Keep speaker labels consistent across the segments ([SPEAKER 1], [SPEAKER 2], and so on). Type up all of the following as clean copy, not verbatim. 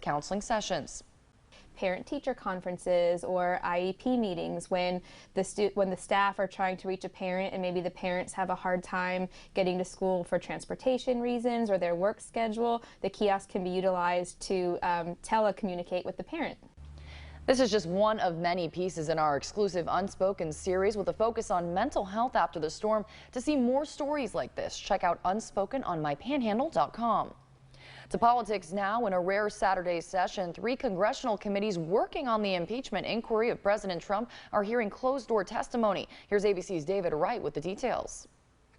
[SPEAKER 1] counseling sessions.
[SPEAKER 2] Parent-teacher conferences or IEP meetings when the staff are trying to reach a parent and maybe the parents have a hard time getting to school for transportation reasons or their work schedule. The kiosk can be utilized to telecommunicate with the parent.
[SPEAKER 1] This is just one of many pieces in our exclusive Unspoken series with a focus on mental health after the storm. To see more stories like this, check out Unspoken on mypanhandle.com. To politics now. In a rare Saturday session, 3 congressional committees working on the impeachment inquiry of President Trump are hearing closed-door testimony. Here's ABC's David Wright with the details.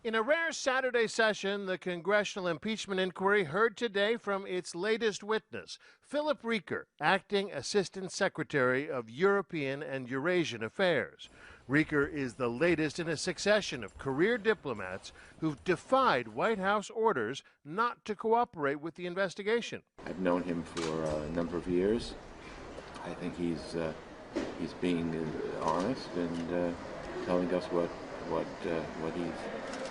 [SPEAKER 3] In a rare Saturday session, the Congressional Impeachment Inquiry heard today from its latest witness, Philip Reeker, Acting Assistant Secretary of European and Eurasian Affairs. Reeker is the latest in a succession of career diplomats who've defied White House orders not to cooperate with the investigation.
[SPEAKER 4] I've known him for a number of years. I think he's being honest and telling us what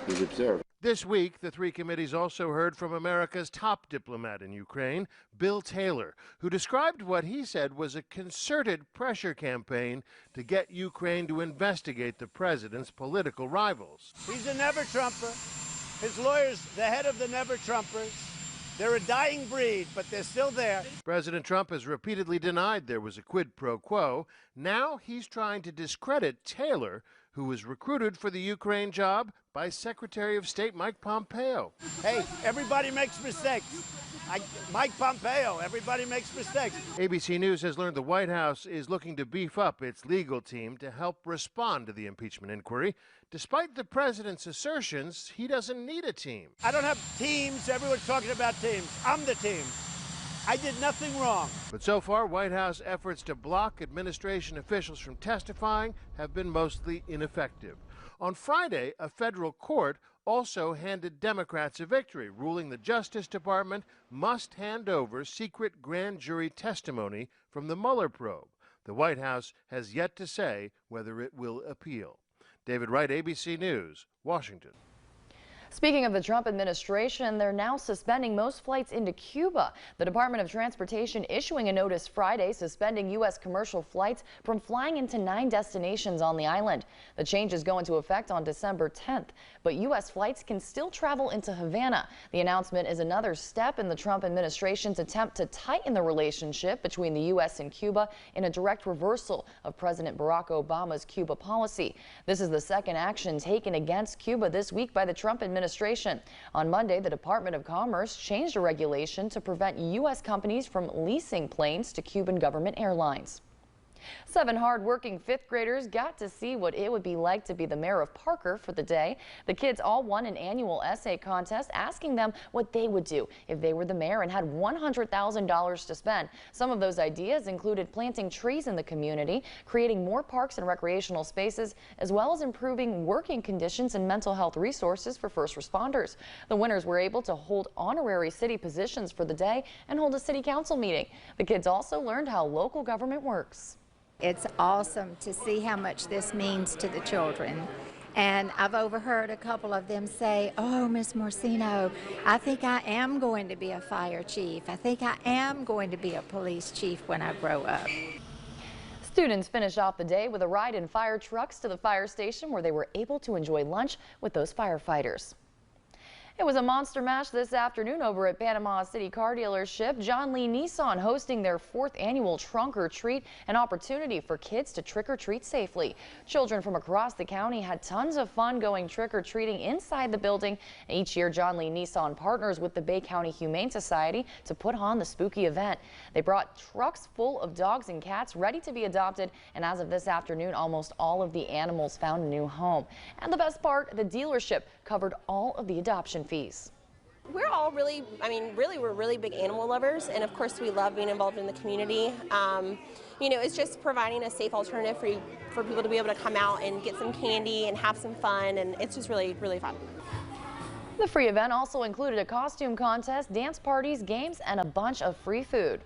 [SPEAKER 4] he's observed.
[SPEAKER 3] This week, the 3 committees also heard from America's top diplomat in Ukraine, Bill Taylor, who described what he said was a concerted pressure campaign to get Ukraine to investigate the president's political rivals.
[SPEAKER 5] He's a never-Trumper. His lawyer's the head of the never-Trumpers. They're a dying breed, but they're still there.
[SPEAKER 3] President Trump has repeatedly denied there was a quid pro quo. Now he's trying to discredit Taylor, who was recruited for the Ukraine job by Secretary of State Mike Pompeo.
[SPEAKER 5] Hey, everybody makes mistakes. Mike Pompeo, everybody makes mistakes.
[SPEAKER 3] ABC News has learned the White House is looking to beef up its legal team to help respond to the impeachment inquiry. Despite the president's assertions, he doesn't need a team.
[SPEAKER 5] I don't have teams. Everyone's talking about teams. I'm the team. I did nothing wrong.
[SPEAKER 3] But so far, White House efforts to block administration officials from testifying have been mostly ineffective. On Friday, a federal court also handed Democrats a victory, ruling the Justice Department must hand over secret grand jury testimony from the Mueller probe. The White House has yet to say whether it will appeal. David Wright, ABC News, Washington.
[SPEAKER 1] Speaking of the Trump administration, they're now suspending most flights into Cuba. The Department of Transportation issuing a notice Friday suspending U.S. commercial flights from flying into 9 destinations on the island. The changes go into effect on December 10th, but U.S. flights can still travel into Havana. The announcement is another step in the Trump administration's attempt to tighten the relationship between the U.S. and Cuba in a direct reversal of President Barack Obama's Cuba policy. This is the second action taken against Cuba this week by the Trump administration. On Monday, the Department of Commerce changed a regulation to prevent U.S. companies from leasing planes to Cuban government airlines. 7 hard-working 5th graders got to see what it would be like to be the mayor of Parker for the day. The kids all won an annual essay contest asking them what they would do if they were the mayor and had $100,000 to spend. Some of those ideas included planting trees in the community, creating more parks and recreational spaces, as well as improving working conditions and mental health resources for first responders. The winners were able to hold honorary city positions for the day and hold a city council meeting. The kids also learned how local government works.
[SPEAKER 6] It's awesome to see how much this means to the children. And I've overheard a couple of them say, "Oh, Miss Morcino, I think I am going to be a fire chief. I think I am going to be a police chief when I grow up."
[SPEAKER 1] Students finished off the day with a ride in fire trucks to the fire station where they were able to enjoy lunch with those firefighters. It was a monster mash this afternoon over at Panama City car dealership. John Lee Nissan hosting their 4th annual Trunk or Treat, an opportunity for kids to trick or treat safely. Children from across the county had tons of fun going trick or treating inside the building. Each year, John Lee Nissan partners with the Bay County Humane Society to put on the spooky event. They brought trucks full of dogs and cats ready to be adopted, and as of this afternoon, almost all of the animals found a new home. And the best part, the dealership covered all of the adoption fees.
[SPEAKER 7] We're all really, we're really big animal lovers, and of course we love being involved in the community. It's just providing a safe alternative for people to be able to come out and get some candy and have some fun, and it's just really, really fun.
[SPEAKER 1] The free event also included a costume contest, dance parties, games, and a bunch of free food.